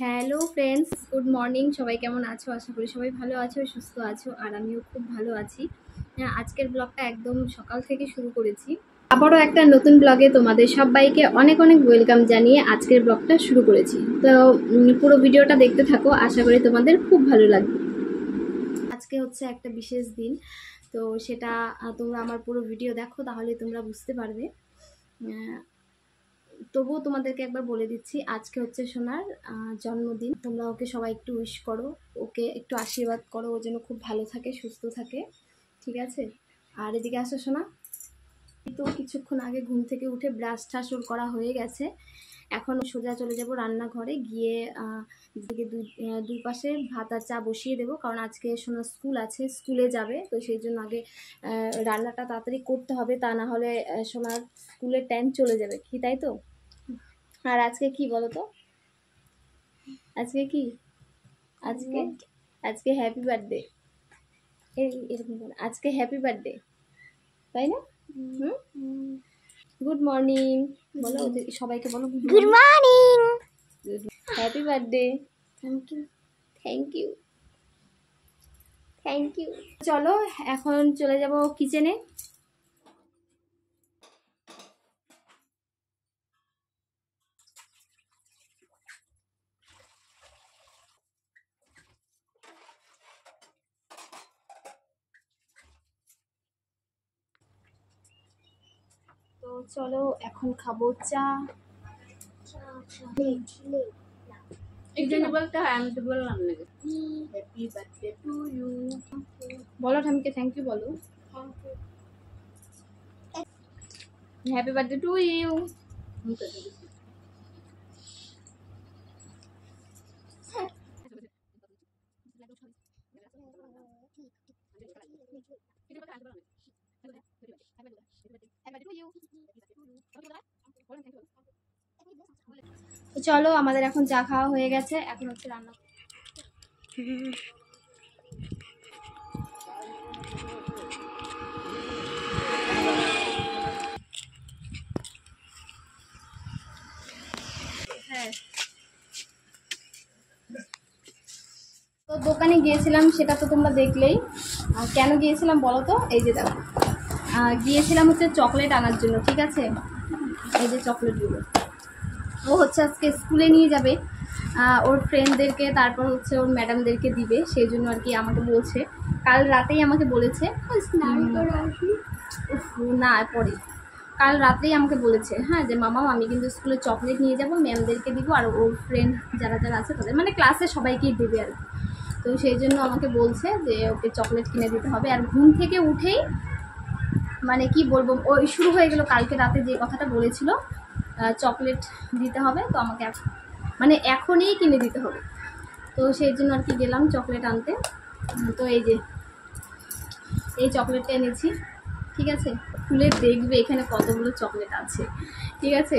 Hello friends, good morning. সবাই কেমন আছো? আশা করি সবাই ভালো আছো, সুস্থ আছো, আর আমিও খুব ভালো আছি। আজকের ব্লগটা একদম সকাল থেকে শুরু করেছি। আবারও একটা নতুন ব্লগে তোমাদের সবাইকে অনেক অনেক ওয়েলকাম জানিয়ে আজকের ব্লগটা শুরু করেছি। তো পুরো ভিডিওটা দেখতে থাকো, আশা করি তোমাদের খুব ভালো লাগবে। আজকে হচ্ছে একটা বিশেষ দিন, তো সেটা তোমরা আমার পুরো ভিডিও দেখো, তাহলে তোমরা বুঝতে পারবে। তবুও তোমাদেরকে একবার বলে দিচ্ছি, আজকে হচ্ছে সোনার জন্মদিন। তোমরা ওকে সবাই একটু উইশ করো, ওকে একটু আশীর্বাদ করো, ও যেন খুব ভালো থাকে, সুস্থ থাকে, ঠিক আছে? আর এদিকে আসো সোনা। তো কিছুক্ষণ আগে ঘুম থেকে উঠে ব্রাশ টাশ ওর করা হয়ে গেছে। এখন সোজা চলে যাব রান্নাঘরে, গিয়ে দুই পাশে ভাত আর চা বসিয়ে দেবো, কারণ আজকে সোনার স্কুল আছে, স্কুলে যাবে। তো সেই জন্য আগে রান্নাটা তাড়াতাড়ি করতে হবে, তা না হলে সোনার স্কুলের টাইম চলে যাবে, কি তাই তো? আর আজকে কি বলো তো, আজকে কি আজকে আজকে হ্যাপি বার্থডে। এরকম বলো, আজকে হ্যাপি বার্থডে, তাই না? গুড মর্নিং বলো, সবাইকে বলো good morning. Happy birthday. Thank you, thank you, thank you. চলো এখন চলে যাব কিচেনে। তো চলো এখন খাবো চা। বলো ঠামিকে থ্যাংক ইউ বলো। Happy birthday to you. চলো আমাদের এখন চা খাওয়া হয়ে গেছে, এখন হচ্ছে রান্না। হ্যাঁ, তো দোকানে গিয়েছিলাম, সেটা তো তোমরা দেখলেই। কেন গিয়েছিলাম বলো তো? এই যে দেখো, গিয়েছিলাম হচ্ছে চকলেট আনার জন্য, ঠিক আছে? এই যে চকলেটগুলো ও হচ্ছে আজকে স্কুলে নিয়ে যাবে, ওর ফ্রেন্ডদেরকে, তারপর হচ্ছে ওর ম্যাডামদেরকে দিবে, সেই জন্য আর কি আমাকে বলছে। কাল রাতেই আমাকে বলেছে, না পরে কাল রাতেই আমাকে বলেছে, হ্যাঁ, যে মামা আমি কিন্তু স্কুলে চকলেট নিয়ে যাব, ম্যামদেরকে দিব, আর ওর ফ্রেন্ড যারা যারা আছে তাদের, মানে ক্লাসে সবাইকেই দেবে আর কি। তো সেই জন্য আমাকে বলছে যে ওকে চকলেট কিনে দিতে হবে। আর ঘুম থেকে উঠেই মানে কি বলবো, ওই শুরু হয়ে গেল কালকে রাতে যে কথাটা বলেছিল, চকলেট দিতে হবে, তো আমাকে মানে এখনই কিনে দিতে হবে। তো সেই জন্য আর কি গেলাম চকলেট আনতে। তো এই যে এই চকলেটটা এনেছি, ঠিক আছে? খুলে দেখবে এখানে কতগুলো চকলেট আছে, ঠিক আছে?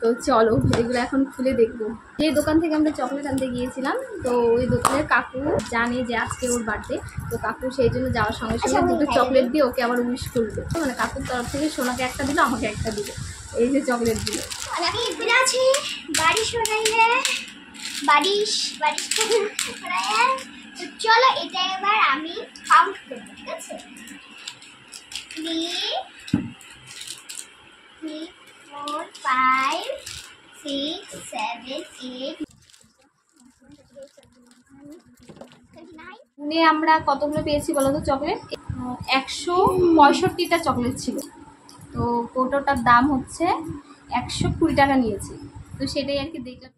তো চলো এগুলো এখন খুলে দেখবো। যে দোকান থেকে আমরা চকলেট আনতে গিয়েছিলাম, তো ওই দোকানের কাকু জানে যে আজকে ওর বার্থডে, তো কাকু সেই জন্য যাওয়ার সঙ্গে সঙ্গে দুটো চকলেট দিয়ে ওকে আবার উইশ করবে। মানে কাকুর তরফ থেকে সোনাকে একটা দিল, আমাকে একটা দিল, এই যে চকলেট দিল। আছে বারিশ বানাইলে বারিশ বারিশ বানাইলে। তো চলো এটা এবার আমি কাউন্ট করব, ঠিক আছে? 3 4 5 6 7 8 পুনে আমরা কতগুলো পেয়েছি বলো তো চকলেট? 165টা চকলেট ছিল। তো কৌটোটার দাম হচ্ছে 120 টাকা নিয়েছি। তো সেটাই আর কি দেখলাম।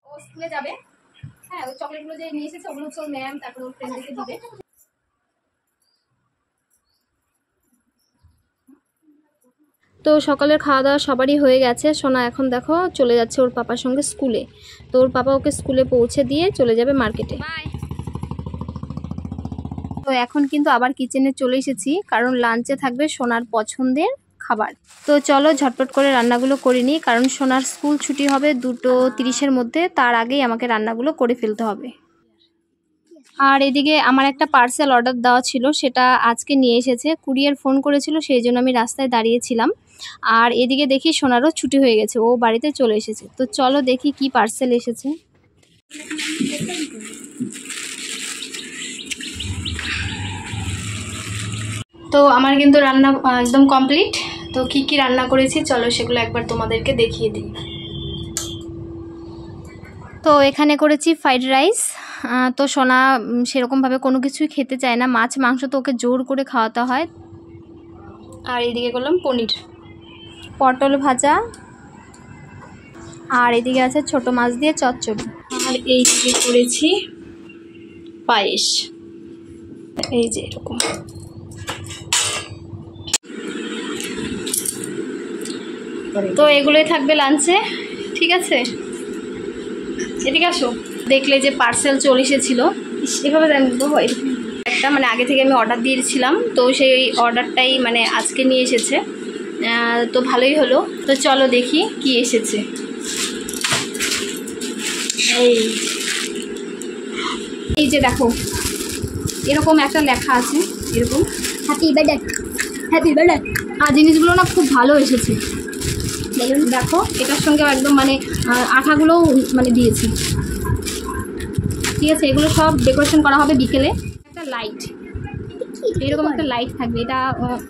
ও স্কুলে যাবে, হ্যাঁ, ওই চকলেটগুলো যে নিয়ে এসেছে ওগুলো হচ্ছে ওর ম্যাম, তারপর ওর ফ্রেন্ডদেরকে দিবে। তো সকালের খাওয়া দাওয়া সবারই হয়ে গেছে। সোনা এখন দেখো চলে যাচ্ছে ওর পাপার সঙ্গে স্কুলে। তো ওর পাপা ওকে স্কুলে পৌঁছে দিয়ে চলে যাবে মার্কেটে। তো এখন কিন্তু আবার কিচেনে চলে এসেছি, কারণ লাঞ্চে থাকবে সোনার পছন্দের খাবার। তো চলো ঝটপট করে রান্নাগুলো করে নিই, কারণ সোনার স্কুল ছুটি হবে 2:30-এর মধ্যে, তার আগেই আমাকে রান্নাগুলো করে ফেলতে হবে। আর এদিকে আমার একটা পার্সেল অর্ডার দেওয়া ছিল, সেটা আজকে নিয়ে এসেছে। কুরিয়ার ফোন করেছিল, সেই জন্য আমি রাস্তায় দাঁড়িয়েছিলাম। আর এদিকে দেখি সোনারও ছুটি হয়ে গেছে, ও বাড়িতে চলে এসেছে। তো চলো দেখি কি পার্সেল এসেছে। তো আমার কিন্তু রান্না একদম কমপ্লিট। তো কি কি রান্না করেছি চলো সেগুলো একবার তোমাদেরকে দেখিয়ে দিই। তো এখানে করেছি ফ্রাইড রাইস। তো সোনা সেরকমভাবে কোনো কিছুই খেতে চায় না, মাছ মাংস তো ওকে জোর করে খাওয়াতে হয়। আর এদিকে করলাম পনির, পটল ভাজা, আর এদিকে আছে ছোট মাছ দিয়ে চচ্চড়ি। আর এইদিকে করেছি পায়েস, এই যে এরকম। তো এগুলোই থাকবে লাঞ্চে, ঠিক আছে। এদিকে আসো। দেখলে যে পার্সেল চলে এসেছিল, এভাবে দেবো একটা, মানে আগে থেকে আমি অর্ডার দিয়েছিলাম, তো সেই অর্ডারটাই মানে আজকে নিয়ে এসেছে। তো ভালোই হলো। তো চলো দেখি কি এসেছে। এই যে দেখো, এরকম একটা লেখা আছে, এরকম হ্যাপি বার্থডে, হ্যাপি বার্থডে। আর জিনিসগুলো না খুব ভালো এসেছে। দেখো এটার সঙ্গে একদম মানে আঠাগুলোও মানে দিয়েছি, ঠিক আছে। এগুলো সব ডেকোরেশন করা হবে বিকেলে। একটা লাইট, এরকম একটা লাইট থাকবে,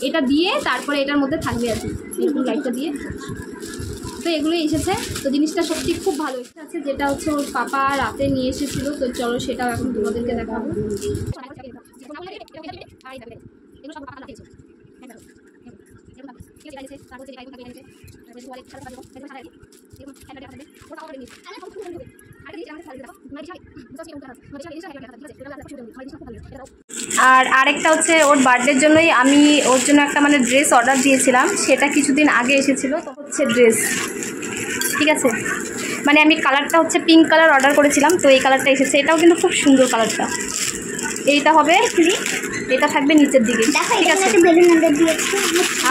এটা দিয়ে তারপরে এটার মধ্যে থাকবে আর কি, এরকম লাইটটা দিয়ে। তো এগুলোই এসেছে। তো জিনিসটা সত্যি খুব ভালো আছে, যেটা হচ্ছে ওর পাপা রাতে নিয়ে এসেছিলো। তো চলো সেটাও এখন তোমাদেরকে দেখাবো। আর আরেকটা হচ্ছে ওর বার্থডের জন্যই আমি ওর জন্য একটা মানে ড্রেস অর্ডার দিয়েছিলাম, সেটা কিছুদিন আগে এসেছিলো। তো হচ্ছে ড্রেস, ঠিক আছে। মানে আমি কালারটা হচ্ছে পিঙ্ক কালার অর্ডার করেছিলাম, তো এই কালারটা এসেছে। এটাও কিন্তু খুব সুন্দর কালারটা। এইটা হবে, এটা থাকবে নিচের দিকে, ঠিক আছে।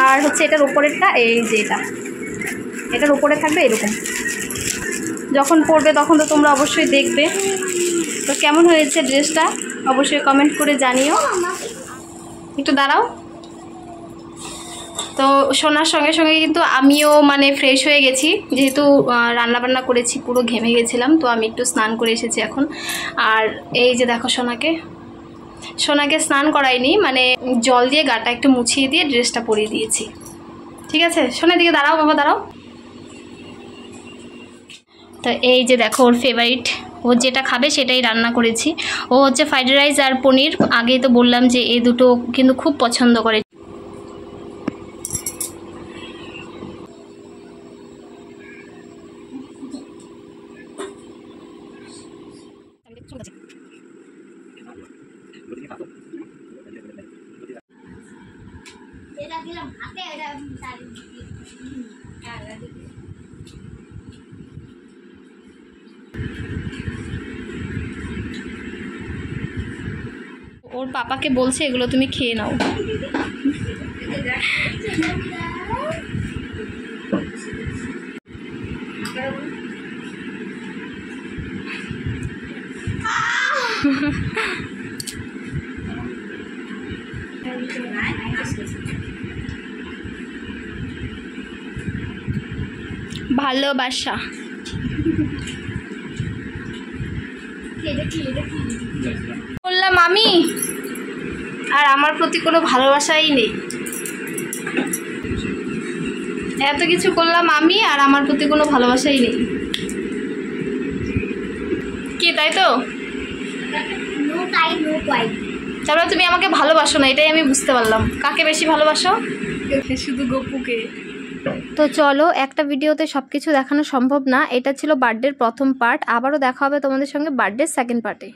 আর হচ্ছে এটার ওপরেরটা, এই যে এটার ওপরে থাকবে এরকম। যখন পরবে তখন তো তোমরা অবশ্যই দেখবে। তো কেমন হয়েছে ড্রেসটা অবশ্যই কমেন্ট করে জানিও। একটু দাঁড়াও। তো শোনার সঙ্গে সঙ্গে কিন্তু আমিও মানে ফ্রেশ হয়ে গেছি, যেহেতু রান্নাবান্না করেছি, পুরো ঘেমে গেছিলাম। তো আমি একটু স্নান করে এসেছি এখন। আর এই যে দেখো সোনাকে স্নান করাইনি, মানে জল দিয়ে গাটা একটু মুছিয়ে দিয়ে ড্রেসটা পরিয়ে দিয়েছি, ঠিক আছে। সোনার দিকে দাঁড়াও, বাবা দাঁড়াও। তো এই যে দেখো ওর ফেভারিট, ও যেটা খাবে সেটাই রান্না করেছি। ও হচ্ছে ফ্রাইড রাইস আর পনির, আগেই তো বললাম যে এই দুটো কিন্তু খুব পছন্দ করে। ওর পাপাকে বলছে এগুলো তুমি খেয়ে নাও। ভালোবাসা বললাম আমি, আর আমার প্রতি কোনো ভালোবাসাই নেই। এত কিছু করলাম আমি, আর আমার প্রতি কোনো ভালোবাসাই নেই। কি তাই তো? তারপরে তুমি আমাকে ভালোবাসো না, এটাই আমি বুঝতে পারলাম। কাকে বেশি ভালোবাসো? শুধু গপুকে। তো চলো, একটা ভিডিওতে সব কিছু দেখানো সম্ভব না। এটা ছিল বার্থডের প্রথম পার্ট, আবারও দেখা হবে তোমাদের সঙ্গে বার্থডের সেকেন্ড পার্টে।